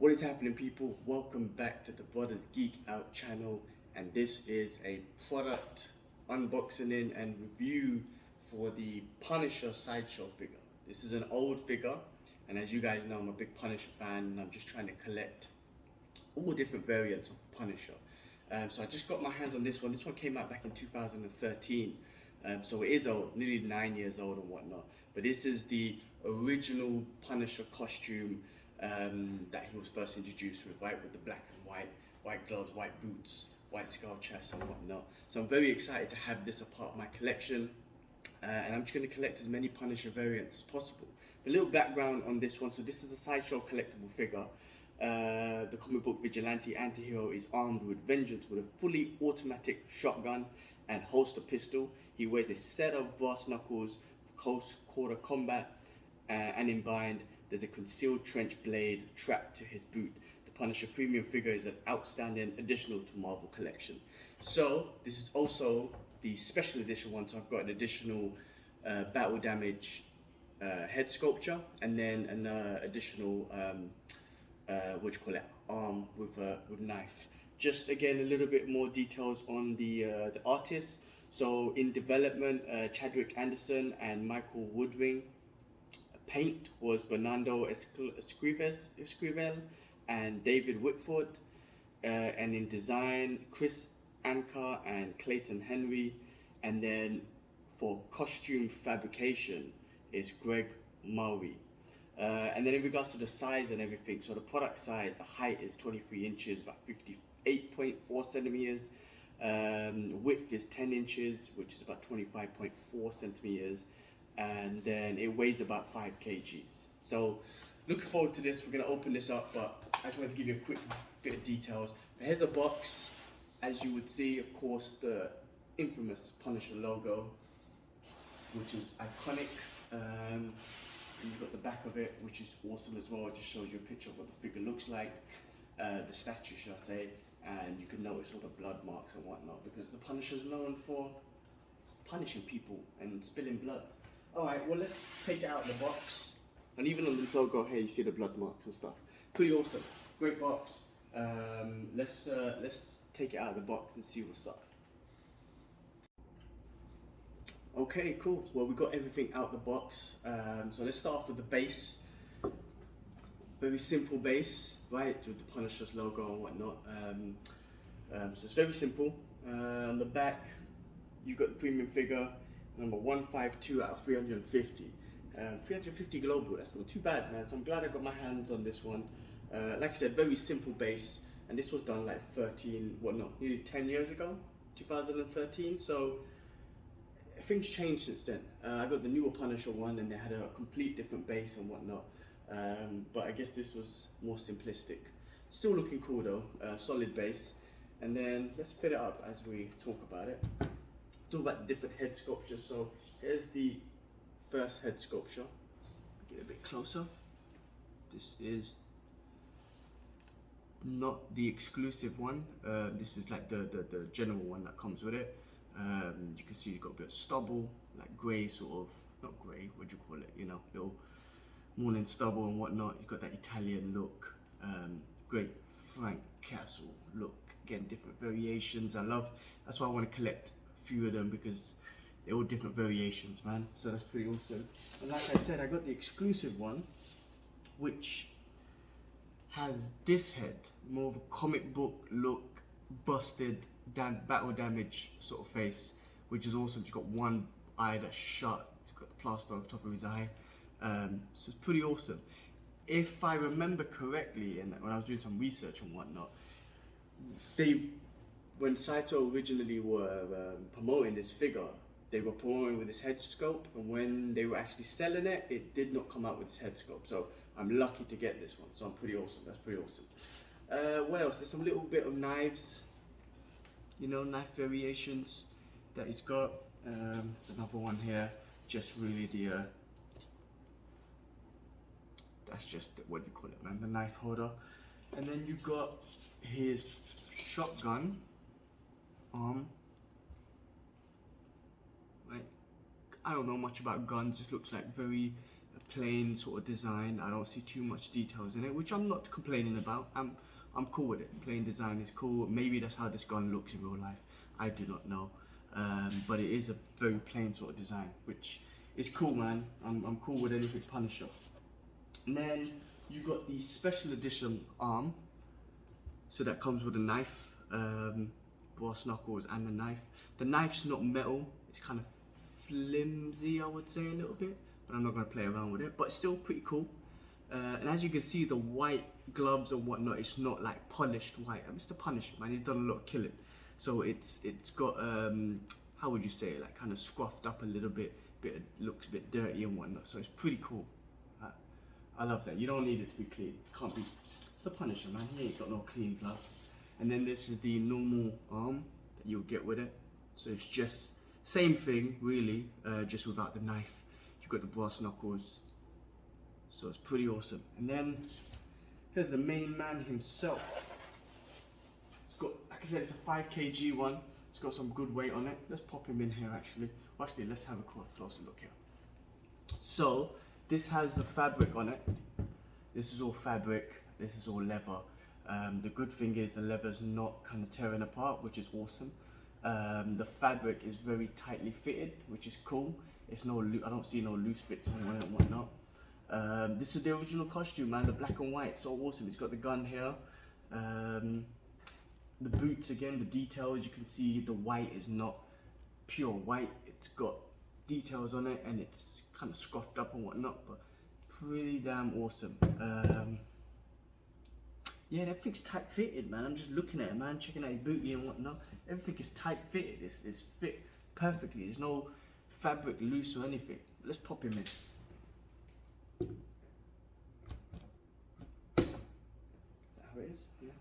What is happening, people? Welcome back to the Brothers Geek Out channel, and this is a product unboxing and review for the Punisher Sideshow figure. This is an old figure, and as you guys know, I'm a big Punisher fan, and I'm just trying to collect all different variants of Punisher. So I just got my hands on this one. This one came out back in 2013, so it is old, nearly 9 years old and whatnot. But this is the original Punisher costume that he was first introduced with, right? With the black and white gloves, white boots, white skull chest and whatnot. So I'm very excited to have this a part of my collection, and I'm just going to collect as many Punisher variants as possible. A little background on this one. So this is a Sideshow collectible figure. The comic book vigilante anti-hero is armed with vengeance with a fully automatic shotgun and holster pistol. He wears a set of brass knuckles for close quarter combat, and in bind there's a concealed trench blade trapped to his boot. The Punisher premium figure is an outstanding additional to Marvel collection. So this is also the special edition one, so I've got an additional battle damage head sculpture, and then an additional arm with knife. Just again a little bit more details on the artists. So in development, Chadwick Anderson and Michael Woodring. Paint was Bernardo Esquivel and David Whitford, and in design Chris Anker and Clayton Henry, and then for costume fabrication is Greg Murray. And then in regards to the size and everything, so the product size, the height is 23 inches, about 58.4 centimeters. Width is 10 inches, which is about 25.4 centimeters. And then it weighs about 5 kgs. So looking forward to this. We're going to open this up, but I just wanted to give you a quick bit of details. But here's a box. As you would see, of course, the infamous Punisher logo, which is iconic. And you've got the back of it, which is awesome as well. It just shows you a picture of what the figure looks like, the statue, should I say, and you can notice all the blood marks and whatnot, because the Punisher is known for punishing people and spilling blood. Alright, well, let's take it out of the box. And even on the logo here, you see the blood marks and stuff. Pretty awesome. Great box. Let's take it out of the box and see what's up. Okay, cool. Well, we got everything out the box. So let's start off with the base. Very simple base, right? With the Punisher's logo and whatnot. So it's very simple. On the back, you've got the premium figure. Number 152 out of 350. 350 global, that's not too bad, man. So I'm glad I got my hands on this one. Like I said, very simple base, and this was done like nearly 10 years ago, 2013. So things changed since then. I got the newer Punisher one, and they had a complete different base and whatnot. But I guess this was more simplistic. Still looking cool though, solid base. And then let's fit it up as we talk about it. Talk about the different head sculptures. So here's the first head sculpture. Get a bit closer. This is not the exclusive one. This is like the general one that comes with it. You can see you've got a bit of stubble, like grey sort of, not grey, what do you call it? You know, little morning stubble and whatnot. You've got that Italian look. Great Frank Castle look. Again, different variations. That's why I want to collect few of them, because they're all different variations, man. So that's pretty awesome. And like I said, I got the exclusive one, which has this head, more of a comic book look, busted, battle damage sort of face, which is awesome. He's got one eye that's shut. He's got the plaster on top of his eye. So it's pretty awesome. If I remember correctly, and when I was doing some research and whatnot, when Sideshow originally were promoting this figure, they were promoting with this head sculpt, and when they were actually selling it, it did not come out with this head sculpt. So I'm lucky to get this one. So I'm pretty awesome. That's pretty awesome. What else? There's some little bit of knives, you know, knife variations that he's got. There's another one here. Just really that's just what do you call it, man? The knife holder. And then you've got his shotgun arm. Right, I don't know much about guns. This looks like very plain sort of design. I don't see too much details in it, which I'm not complaining about. I'm cool with it. Plain design is cool. Maybe that's how this gun looks in real life. I do not know. But it is a very plain sort of design, which is cool, man. I'm cool with anything Punisher. And then you got the special edition arm. So that comes with a knife, brass knuckles and the knife. The knife's not metal. It's kind of flimsy, I would say, a little bit. But I'm not going to play around with it. But still pretty cool. And as you can see, the white gloves and whatnot, it's not like polished white. Mr. Punisher, man, he's done a lot of killing. So it's got, how would you say it, like kind of scruffed up a little bit, looks a bit dirty and whatnot. So it's pretty cool. I love that. You don't need it to be clean. It can't be. It's the Punisher, man. He ain't got no clean gloves. And then this is the normal arm that you'll get with it. So it's just same thing, really, just without the knife. You've got the brass knuckles. So it's pretty awesome. And then here's the main man himself. It's got, like I said, it's a 5 kg one. It's got some good weight on it. Let's pop him in here actually. Well, actually, let's have a closer look here. So this has the fabric on it. This is all fabric. This is all leather. The good thing is the leather's not kind of tearing apart, which is awesome. The fabric is very tightly fitted, which is cool. It's no, I don't see no loose bits on it and whatnot. This is the original costume, man, the black and white, so awesome. It's got the gun here, the boots again, the details, you can see the white is not pure white, it's got details on it and it's kind of scruffed up and whatnot, but pretty damn awesome. Yeah, everything's tight fitted, man. I'm just looking at it, man, checking out his booty and whatnot. Everything is tight fitted, it's fit perfectly, there's no fabric loose or anything. Let's pop him in. Is that how it is? Yeah.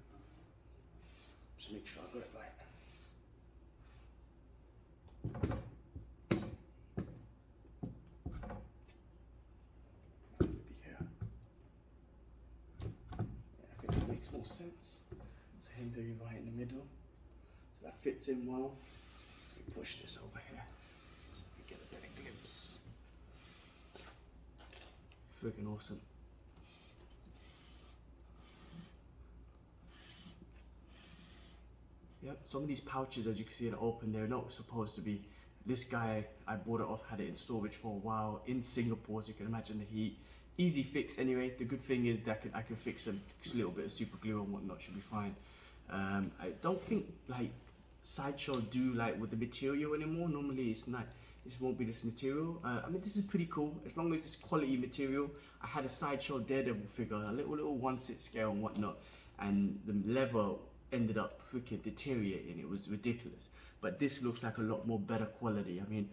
Just make sure I got it right. Maybe here. Yeah, I think that makes more sense. So him being right in the middle. So that fits in well. Let me push this over here so we get a better glimpse. Freaking awesome. Yep, some of these pouches, as you can see, are open. They're not supposed to be. This guy, I bought it off, had it in storage for a while in Singapore, so you can imagine the heat. Easy fix anyway. The good thing is that I can fix them. Just a little bit of super glue and whatnot should be fine. I don't think like Sideshow do like with the material anymore. Normally it's not. This won't be this material. I mean, this is pretty cool as long as it's quality material. I had a Sideshow Daredevil figure, a little 1/6 scale and whatnot, and the leather ended up freaking deteriorating. It was ridiculous. But this looks like a lot more better quality. I mean,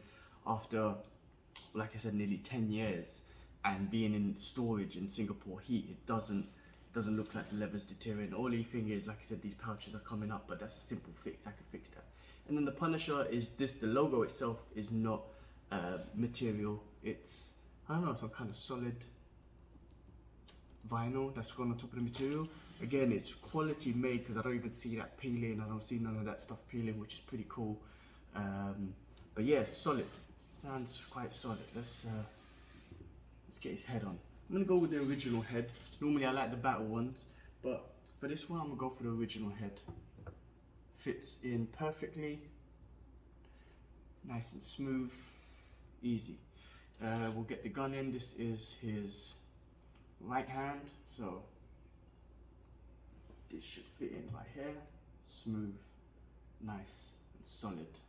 after, like I said, nearly 10 years and being in storage in Singapore heat, it doesn't look like the leather's deteriorating. Only thing is, like I said, these pouches are coming up, but that's a simple fix. I can fix that. And then the Punisher is this. The logo itself is not material. It's, I don't know, some kind of solid vinyl that's gone on top of the material. Again, it's quality made because I don't even see that peeling. I don't see none of that stuff peeling, which is pretty cool. But yeah, solid. Sounds quite solid. Let's get his head on. I'm gonna go with the original head. Normally I like the battle ones, but for this one I'm gonna go for the original head. Fits in perfectly, nice and smooth, easy. We'll get the gun in. This is his right hand, so this should fit in right here. Smooth, nice and solid.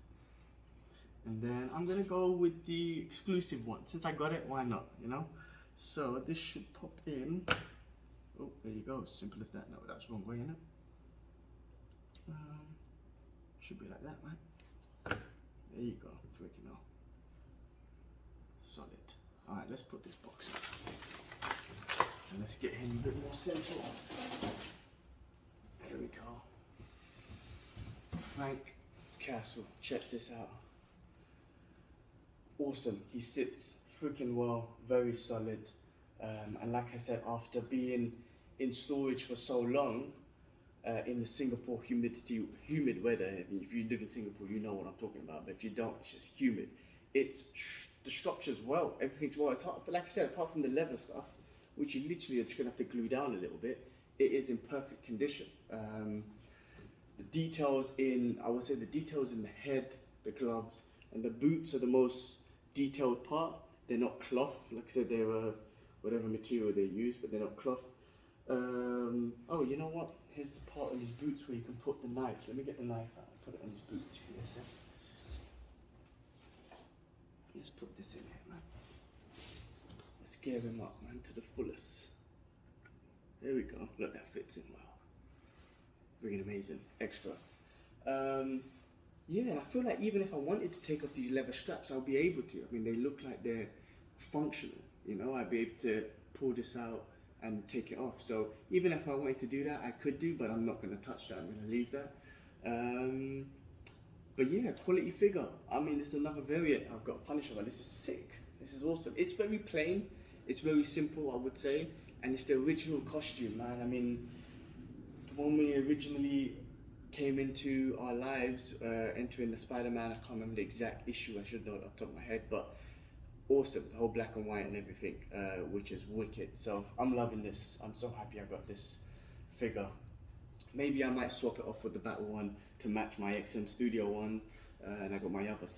And then I'm gonna go with the exclusive one. Since I got it, why not, you know? So this should pop in. Oh, there you go, simple as that. No, that's the wrong way, innit? Should be like that, right? There you go, freaking hell. Solid. All right, let's put this box in. And let's get him a bit more central. There we go. Frank Castle, check this out. Awesome, he sits freaking well, very solid. And like I said, after being in storage for so long, in the Singapore humid weather. I mean, if you live in Singapore, you know what I'm talking about. But if you don't, it's just humid. It's the structure's well, everything's well. It's hard, but like I said, apart from the leather stuff, which you literally are just gonna have to glue down a little bit, it is in perfect condition. The details in, I would say the details in the head, the gloves, and the boots are the most detailed part. They're not cloth, like I said, they're whatever material they use, but they're not cloth. Oh, you know what? Here's the part of his boots where you can put the knife. Let me get the knife out and put it on his boots. Give me a sec. Let's put this in here, man. Let's gear him up, man, to the fullest. There we go. Look, that fits in well. Freaking amazing. Extra. Yeah, and I feel like even if I wanted to take off these leather straps, I'll be able to. I mean, they look like they're functional. You know, I'd be able to pull this out and take it off. So even if I wanted to do that, I could do, but I'm not going to touch that. I'm going to leave that. But yeah, quality figure. I mean, this is another variant. I've got a Punisher, but this is sick. This is awesome. It's very plain. It's very simple, I would say. And it's the original costume, man. I mean, when we originally came into our lives, entering the Spider-Man, I can't remember the exact issue, I should know it off the top of my head, but awesome, the whole black and white and everything, which is wicked. So I'm loving this. I'm so happy I got this figure. Maybe I might swap it off with the Battle one to match my XM Studio one, and I got my other side.